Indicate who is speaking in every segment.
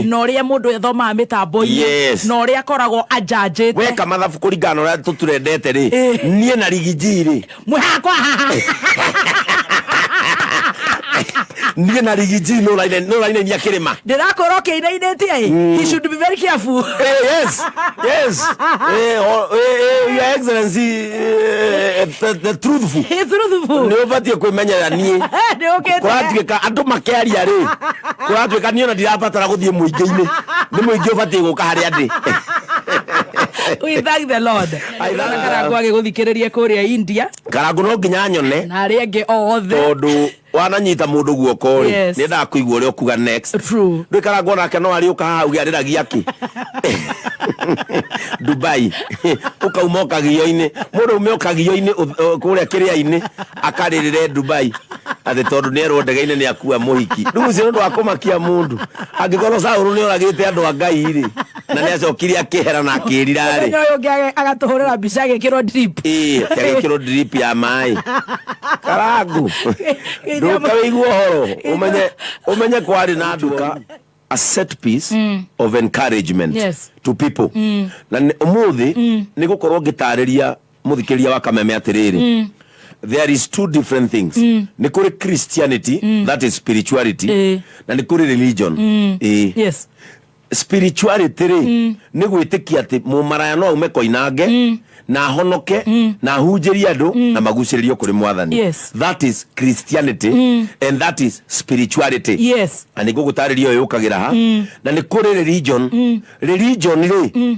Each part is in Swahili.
Speaker 1: na uria mundu ethoma mitambo-ini na uria akoragwo ajanjite
Speaker 2: weka mathabu kuringana uria tuturendete ri nie na rigiji ri
Speaker 1: mwihakwa
Speaker 2: nie na rigiji no line ni akirima
Speaker 1: ndirakorwo kiinainĩtie he should be very careful.
Speaker 2: Yes your excellency the truthful ni ubatie kwimenyera nie kuratuika andu makiaria ri kuratuika nie ona ndirabatara guthie muingi-ini ni muingi ubatie guka haria ndi.
Speaker 1: We thank the Lord. Karangu agiguthikiriria kuria India.
Speaker 2: Karangu no nginya nyone
Speaker 1: na aria angi othe
Speaker 2: tondu wananyita mundu guoko ri ni ndakuigua uri okuga next.
Speaker 1: True.
Speaker 2: Ndui Karangu nake no ari uka hau giariragia ki Dubai ukauma ukagio-ini mundu ume ukagio-ini kuria kiria-ini akaririre Dubai ati tondu ni erwo ndege-ini ni akua muhiki riu ucio ndu akumakia mundu angikorwo Saulu ni oragite andu a Ngai ri na ni acokirie akihera na akirira ri
Speaker 1: nyo ngi agatuhurira mbica agikirwo drip
Speaker 2: agikirwo drip ya mai. Karangu nduka wigua horo umenye kwari na nduka a set piece of encouragement to people na umuthi ni gukorwo ngitariria muthikiria wa Kameme atiriri there is two different things ni kuri Christianity that is spirituality na ni kuri religion.
Speaker 1: Yes.
Speaker 2: Spirituality ni gwitikia ati mumaraya no ume koinange na honoke na hunjirie andu na maguciririo kuri Mwathani. That is Christianity and that is spirituality.
Speaker 1: Yes.
Speaker 2: Ani gugutaririo yukagira ha na ni kuri religion. Religion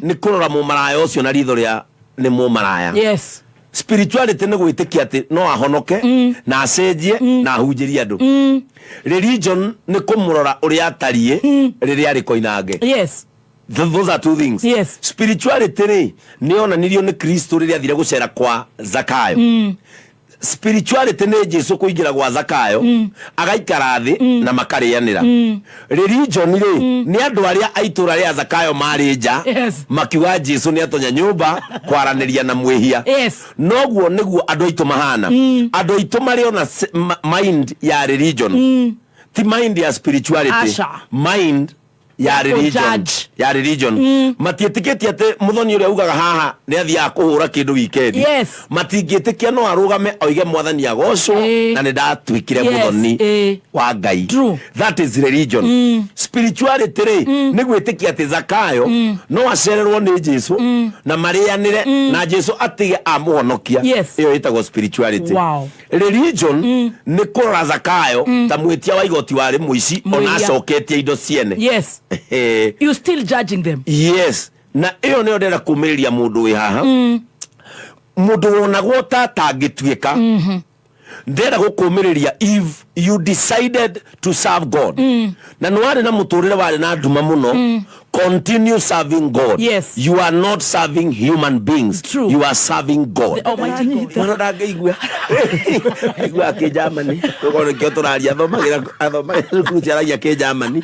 Speaker 2: ni kurora mumaraya ucio na ritho ria ni mumaraya.
Speaker 1: Yes.
Speaker 2: Spirituality ni gwitikia ati no ahonoke na acenjie na hunjirie andu. Religion ni kumurora uria atarie riria ari koinange.
Speaker 1: Yes.
Speaker 2: Those are two things.
Speaker 1: Yes.
Speaker 2: Spirituality ni onanirio ni Kristo riria athire gucera kwa Zakayo. Spirituality ni Jesu kuingira gwa Zakayo agaikara thi na makarianira. Religion ni andu aria aitura ria Zakayo mari nja makiuga Jesu ni atonya nyumba kwaraniria na mwihia. Noguo niguo andu aitu mahana. Andu aitu mari ona mind ya religion ti mind ya spirituality. Mind ya religion matietikitie ati muthoni uria ugaga haha ni athia kuhura kindu weekend matingitikia no arugame oige Mwathani agocwo na ni ndatwikire muthoni wa Ngai. That is religion. Spirituality ni gwitikia ati Zakayo no acererwo ni Jesu na marianire na Jesu atige amuhonokia. Iyo itagwo spirituality. Religion ni kurora Zakayo ta mwitia wa igoti wari muici ona acoketie indo ciene.
Speaker 1: You still judging them.
Speaker 2: Yes. Na iyo ni ndera kumiriria mundu wi haha mundu wonagwo ta tangituika ndera gukumiriria if you decided to serve God na nwari na muturire wari na nduma muno continue serving God. You are not serving human beings. You are serving God.
Speaker 1: The Almighty God.
Speaker 2: Mwana ndageigua igua ke Germany tukore kyo turaria thomagira kuciaragia ke Germany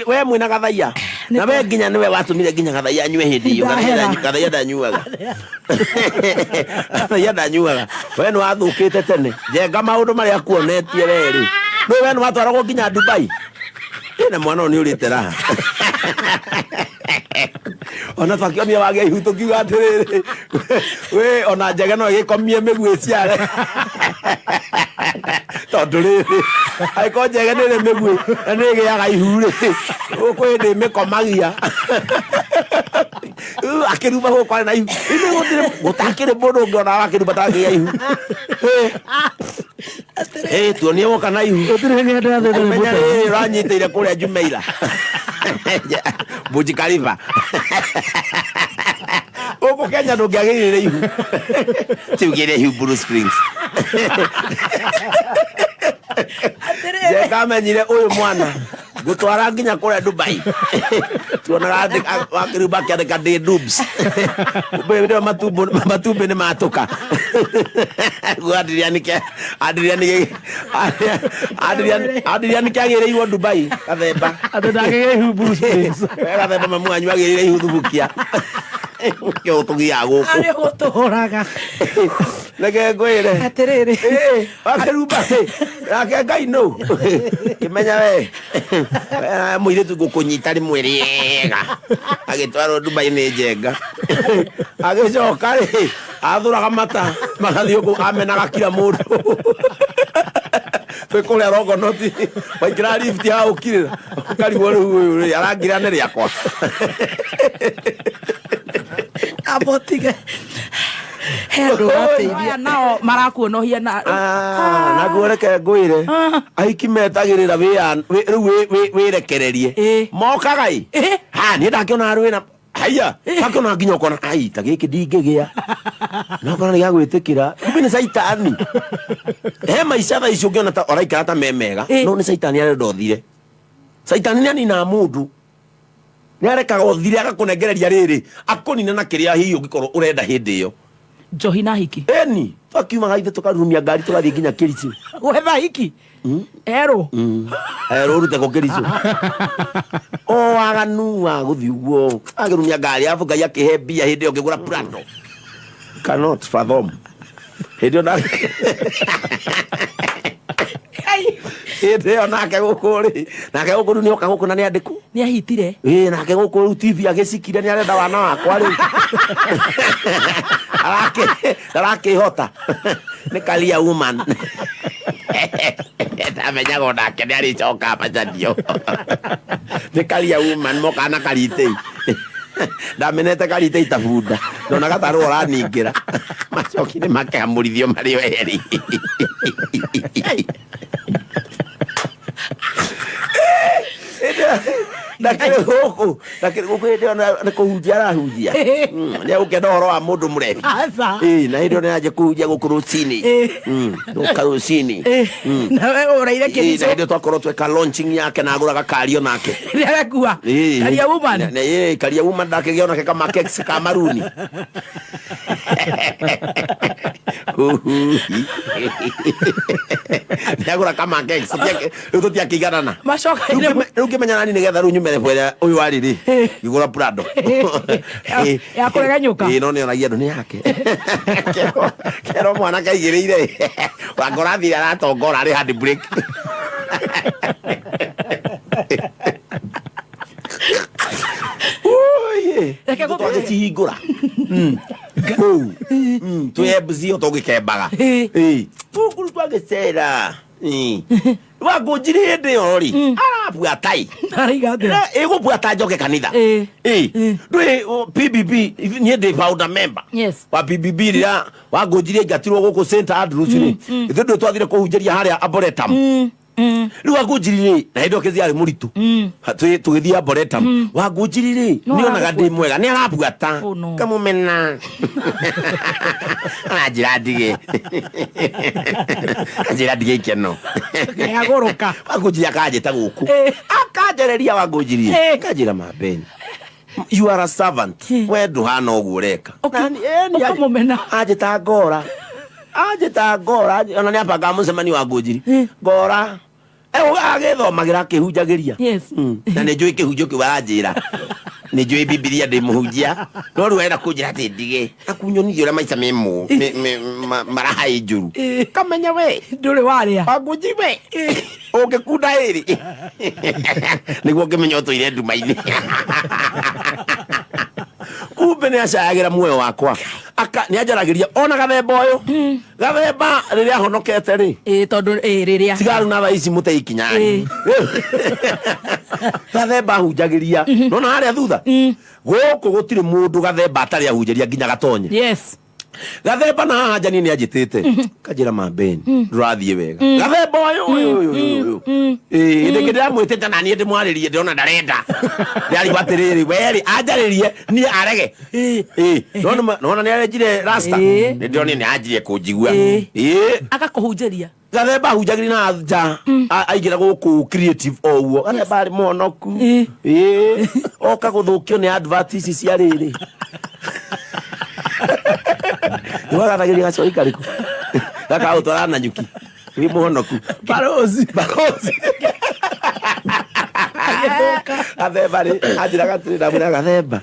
Speaker 2: we mwina gathaia na we nginya niwe watumire nginya gathaia anywe hindi iyo gathaia ndanyuaga gathaia ndanyuaga we no athukite tene jenga maundu maria kuonetie reri no we no watwaragwo nginya Dubai na mwana ni urite raha ona twakionia wage ihuto kiuga atiriri we ona njega no gikomie migwe ciare tondu riri aiko njega nire migwe na nigiaga ihuri ukwe ndi mikomagia akiruba ho kwa na ihu ine gutakire mundu ngona akiruba tagia ihu tuonie woka na ihu ranyitire kuria Jumeira Burj Khalifa uko Kenya ndungiagirire ihu tugire ihu Blue Springs je kamenyire uyu mwana gutwara nginya kuria Dubai tuonaga wakiruba kiandika day dubs ubebe matumbe ni matuka Adrian kiagire ihu Dubai kathemba
Speaker 1: adagire ihu Blue Springs
Speaker 2: kathemba mamu anyu agire ihu thubukia kyo tugia guku
Speaker 1: ari gutuhoraga
Speaker 2: Nake ngwire
Speaker 1: atiriri
Speaker 2: wakeruba nake Ngai no kimenya we muiritu gukunyita rimwe riega agitwarwo Dubai ni njenga agicoka ri athuraga mata magathio amenaga kila mundu twikuria rogonoti waikira lift ya ukirira ukarigwo riu arangira ni riakwa
Speaker 1: abotige hero ateithia nao marakuonohia na
Speaker 2: naguo reke ngwire aiki metagirira riu wirekererie mokaga i ni ndakiona rwina haya hakuna nginya ukona ai ta giki ndingigia no kana ya gwitikira ibi ni saitani maisha tha icio ngiona ta oraikara ta memega no ni saitani arenda uthire saitani ni anina mundu ni arekaga uthire agakunengereria riri akunina na kiria hiyo gikorwo urenda hindi iyo
Speaker 1: njohi na hiki
Speaker 2: eni twakiuma gaithe tukarumia ngari tugathie nginya Kericho
Speaker 1: wetha hiki ero
Speaker 2: rute ko Kericho aganu wa guthi uguo agirumia ngari afu Ngai akihe mbia hindi iyo ngigura Prado cannot fathom hindi ona hindi iyo nake gukuri ni oka guku na ni andiku
Speaker 1: ni ahitire
Speaker 2: nake guku TV agicikire ni arenda wana wakwa ri arakihota ni kalia woman ndamenyaga onake nĩ arĩcoka macanio nĩ karia woman moka na karitĩ ndamenete karitĩ itabunda ndona gatarũ ũraningĩra macoki nĩ makehamũrithio marĩ erĩ ndakĩrĩ gũkũ hĩndĩ ĩyo nĩ kũhunjia arahunjia nĩ agũkenda ũhoro wa mũndũ mũrebi na hĩndĩ ĩyo nĩ yanjia kũhunjia gũkũ rũcinĩ gũka rũcinĩ
Speaker 1: nawe ũraire Kericho
Speaker 2: na hĩndĩ ĩyo twakorwo tweka launching yake na agũraga kario nake
Speaker 1: nĩarekua karia woman
Speaker 2: karia woman ndakĩgĩa onake kamakex ka maruni nĩ agũra kamakex rĩu tũtiakĩiganana rĩu kĩmenya nani nĩgetha rĩu nyumere bwere ũyũ warĩ rĩ ngĩgũra Prado
Speaker 1: ya kũreganyũka
Speaker 2: no nĩ onagia andũ nĩ yake kero mwanake aigĩrĩire wangora thire aratongora arĩ hand break twagĩcihingũra kũu twebcio tũgĩkembaga kũu twagĩcera wangũnjiri hĩndĩ ĩyo rĩ arabuatai ĩgũbuata njoke kanitha ndwĩ PBB niĩ ndĩ founder member wa PBB rĩrĩa wangũnjiri aingatirwo gũkũ St Andrews rĩ ithuĩ ndĩ twathire kũhunjĩria harĩa Arboretum rĩu wangũnjiri rĩ na hĩndĩ ĩyo kĩzi arĩ mũritũ tũgĩthiĩ Arboretum wangũnjiri rĩ nĩonaga ndĩ mwega nĩ arabuata kamũmena anjĩra ndige ikeno
Speaker 1: agũrũka
Speaker 2: wangũnjiri akanjĩta gũkũ akanjereria wangũnjiri akanjĩra mambeni you are a servant we ndũhana ũguo ũreka
Speaker 1: ũkamũmena
Speaker 2: anjĩta ngora ona nĩ ambangaga mũcemanio wa Ngũnjiri ngora agĩthomagĩra akĩhunjagĩria na nĩ njũĩ kĩhunjio kĩu aranjĩra nĩ njũĩ Bibilia ndĩ mũhunjia no rĩu enda kũnjĩra atĩ ndige akunyonithia ũrĩa maica marahaĩ njũru kamenya we
Speaker 1: ndũrĩ warĩa
Speaker 2: Ngũnjiri we ũngĩkunda ĩrĩ nĩguo ngĩmenya ũtũire nduma-inĩ kumbe nĩ acayagĩra muoyo wakwa nĩ anjaragĩria ona gathemba ũyũ gathemba rĩrĩa ahonokete rĩ
Speaker 1: tondũ rĩrĩa
Speaker 2: tigaru na thaa ici mũtei kinyani gathemba ahunjagĩria nona harĩa thutha gũkũ gũtirĩ mũndũ gathemba atarĩ ahunjĩria nginya gatonye gathemba na haha njani nĩ anjĩtĩte kanjĩra mambeni ndũrathiĩ wega gathemba ũyũ ndĩngĩ ndĩramwĩtĩte na niĩ ndĩmwarĩrie ndĩrona ndarenda ndĩarigwo atĩrĩrĩ werĩ anjarĩrie niĩ arege nona nĩ arenjire rasta nĩndĩronire nĩ anjirie kũnjigua
Speaker 1: agakũhunjĩria
Speaker 2: gathemba ahunjagĩria na nja aingĩra gũkũ creative o ũguo gathemba arĩ mũhonoku oka gũthũkio nĩ advert ici cia rĩrĩ nĩwagatagĩria gacoi karĩkũ gakaũtwara na nyuki wĩ mũhonoku barozi gathemba rĩ anjĩra gatirĩ ndamwĩra gathemba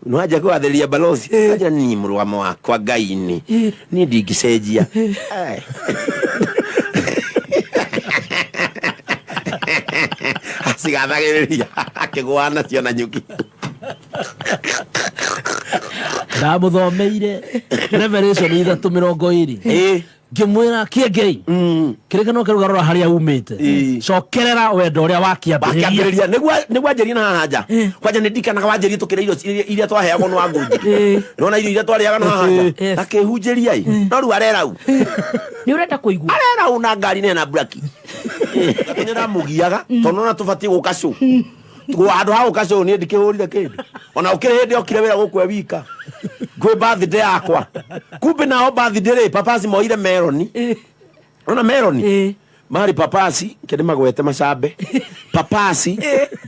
Speaker 2: nwaje kwatheria balozi aja ni murwamo wakwa Ngai-ini ni ndingicenjia asigathagiriria akigwana cio na nyuki
Speaker 3: ndamuthomeire Revelation 3:20 ngimwira kiengei kirikano kiruga rora haria umite cokerera wendo uria wakiambiriria
Speaker 2: nigwa njeri na haja kwanja nindikanaga wanjeri tukire irio iria twaheagwo no angunji nona irio iria twariaga na haja akihunjeria no ru arerau
Speaker 1: ni urenda kuigua
Speaker 2: arerau na ngari ne na braki nira mugiaga tono na tufati guka show andu ha guka show ni ndikihurire kindi ona ukire hindi okire wira gukwe wika kwe birthday yakwa kumbe nao birthday ri papasi moire meloni ona meloni mari papasi kende magwete macambe papasi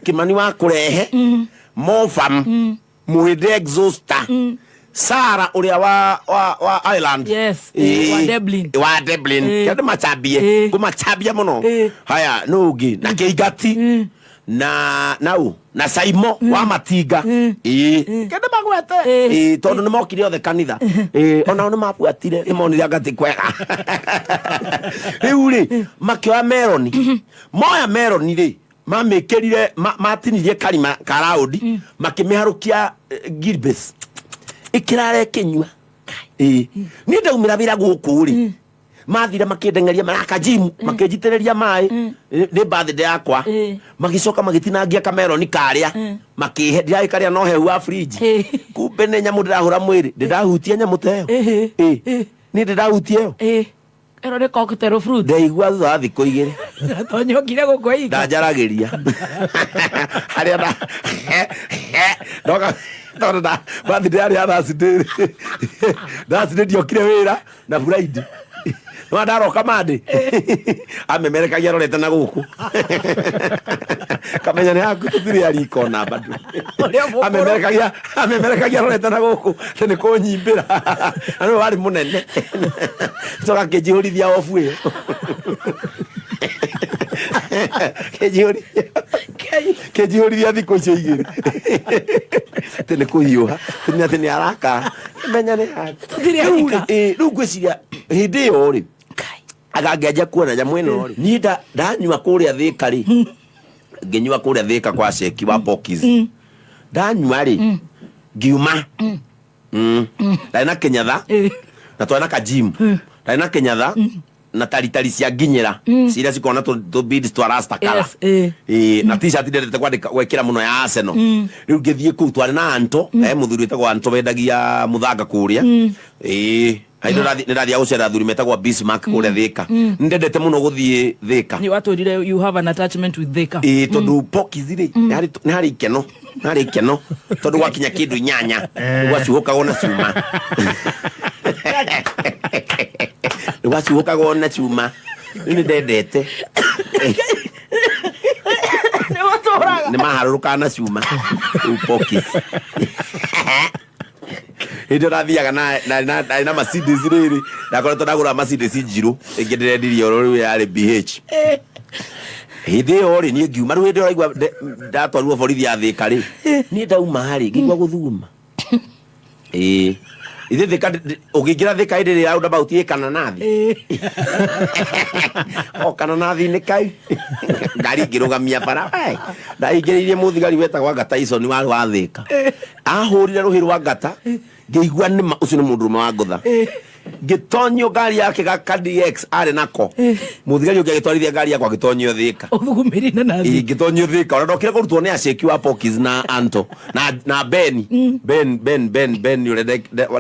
Speaker 2: kimani wa kurehe mofam muhide exhauster Sara uria wa Ireland wa Dublin kende macambie kumacambia muno haya nugi na keigati na Saimo wa Matinga kende magwete tondu nimokire othe kanitha ona ono mabuatire imonire ngati kwega riu ri makioya meloni moya meloni ri mamikirire matinirie karima karaudi makimiharukia Gilbes ikirare kinywa ni ndaumira wira guku ri mathire makindengeria maraka gym makijitiriria mai ni birthday yakwa magicoka magitinangia kameroni karia makihe ndirai karia no hehu wa fridge kumbe ne nyamu ndirahura mwiri ndirahutia nyamu teo ni ndirahutia yo
Speaker 1: ero ni cocktail fruit
Speaker 2: ndaigua thutha thikũ igĩrĩ
Speaker 1: tonyokire gũkũ
Speaker 2: ndanjaragĩria harĩa ndoka tondu na birthday yarĩ ya Thursday ndiokire wĩra na Friday no ndaroka mande amemerekagia arorete na guku kamenya ni haku tuthiri ariko na badu amemerekagia arorete na guku tene ko nyimbira ano wari munene toka kejihurithia ofu iyo kejihurithia thikũ icio igĩrĩ tene kuhiuha tene araka menya ni haku
Speaker 1: tuthiri arika
Speaker 2: rĩu ngwĩciria hĩndĩ ĩyo rĩ agangĩanjia kuona nyamũ ĩno rĩ niĩ ndanyua kũrĩa Thĩka rĩ ngĩnyua kũrĩa Thĩka kwa Sheki wa Pokis ndanyua rĩ ngiuma ndarĩ na kĩnyatha na twarĩ na kajim ndarĩ na kĩnyatha na taritari cia nginyĩra ciria cikona tũ beads twa rasta kala na t-shirt ndendete gwĩkĩra mũno ya Arsenal rĩu ngĩthiĩ kũu twarĩ na Anto mũthuri wĩtagwo Anto wendagia mũthanga kũrĩa nĩrathiĩ gũcera athuri metagwo Bismarck kũrĩa Thĩka ndendete mũno gũthiĩ Thĩka
Speaker 1: ni watũrire you have an attachment with Thĩka
Speaker 2: tondũ Pokis rĩ nĩ harĩ ikeno tondũ gwakinya kĩndũ inyanya gwaciũkagwo na cuma gwaciũkagwo na cuma nĩ ndendete nĩ maharũrũkaga na cuma rĩu Pokis hĩndĩ ũrathiaga na Mercedes rĩrĩ ndakoretwo ndagũra Mercedes njirũ ĩngĩ ndĩrendirie oro rĩu yarĩ BH hĩndĩ ĩyo rĩ niĩ ngiuma rĩu hĩndĩ ĩyo ũraigua ndatwarirwo borithi ya Thĩka rĩ niĩ ndauma rĩ ngĩigua gũthuguma ithe Thĩka ũngĩingĩra Thĩka hĩndĩ ĩrĩa roundabout ĩ Kananathi o Kananathi nĩ kau ngari ngĩrũgamia bara ndaingĩrĩirie mũthigari wetagwo Ngata Tyson warĩ wa Thĩka ahũrire rũhĩ rwa Ngata ngĩigua nĩma ũcio nĩ mũndũrũme wa ngũtha ngĩtonyio ngari yake gaka DX arĩ nako mũthigari ũngĩ agĩtwarithia ngari yakwa ngĩtonyio Thĩka
Speaker 1: ũthugumirire na thĩ
Speaker 2: ngĩtonyio Thĩka ona ndokire kũrutwo nĩ Asheki wa Pokis na Anto na Ben ũrĩa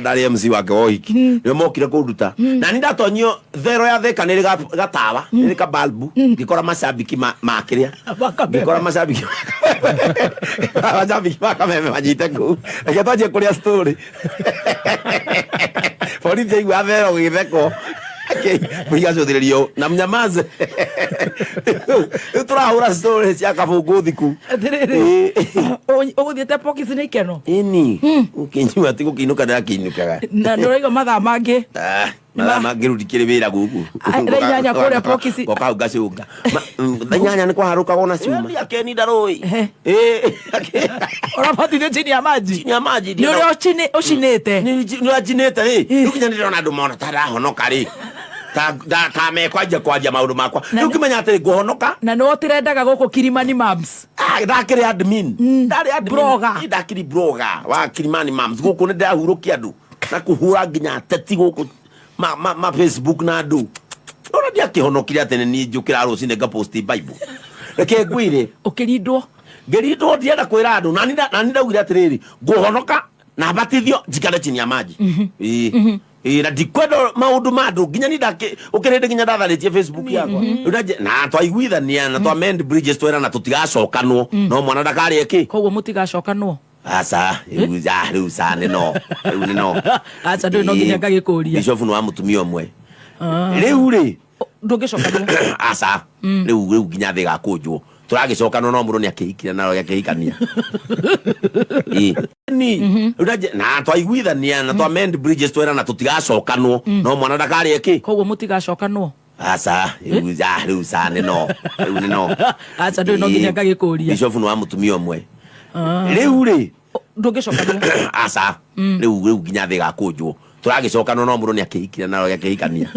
Speaker 2: ndarĩ MC wake wa ũhiki nĩo mokire kũnduta na nĩ ndatonyio thero ya Thĩka nĩrĩ gatawa nĩrĩ kabalbu ngĩkora macambiki makĩrĩa ngĩkora macambiki makameme manyite kũu reke twanjie kũrĩa story borithi aigua thero gĩtheko mũigacuthĩrĩrio na mnyamaze rĩu tũrahũra story cia kabũngũ thiku
Speaker 1: atĩrĩrĩ ũgũthiĩte Pokis nĩ ikeno
Speaker 2: ĩni ũkĩnyua ti gũkĩinũka ndĩrakĩinũkaga
Speaker 1: na nĩũraigua mathaa mangĩ
Speaker 2: mangirudikire wira guku
Speaker 1: nyanya kuria pokisi
Speaker 2: goka ngacunga nyanya ni kwaharuka gona cuma akeni ndaroi
Speaker 1: urapatithio chini ya maji ni uria ucinite
Speaker 2: ni wajinete riu kinya ndirona andu mona tarahonoka ri ta mekwanja kwanja maundu makwa riu kimenya atiri nguhonoka
Speaker 1: na no tirendaga guku Kilimani Mams
Speaker 2: ndakiri admin ndari admin
Speaker 1: bloga
Speaker 2: ndakiri bloga wa Kilimani Mams guku ni ndahurukia andu na kuhura nginya teti guku ma Facebook na andu ora dia kihonokire atene ni njukira rucine nga post Bible reke ngwire
Speaker 1: ukirindwo
Speaker 2: ngerindwo ndienda kwira andu nani ndaugire atiriri nguhonoka na batithio njikare chini ya maji na dikwendo maundu mandu nginya ni ndake ukirinde nginya ndatharitie Facebook yakwa na twaiguithania na twa mend bridges twera na tutigacokanwo no mwana ndakari eki
Speaker 1: koguo mutigacokanwo
Speaker 2: asa riu sane no
Speaker 1: acha ndu no nginya ngagikuria
Speaker 2: Bishop no wa mutumia omwe riu ri
Speaker 1: ndungicokanwo
Speaker 2: asa riu nginya thiga kunjwo turagicokanwo no mundu ni akihikira naro akihikania ni na twaiguithania na twa mend bridges twera na tutigacokanwo no mwana ndakari eki
Speaker 1: koguo mutigacokanwo
Speaker 2: asa riu sane no
Speaker 1: acha ndu no nginya ngagikuria
Speaker 2: Bishop no wa mutumia omwe riu ri
Speaker 1: ndungicokanwo
Speaker 2: asa riu nginya thiga kunjwo turagicokanwo no mundu ni akihikira naro akihikania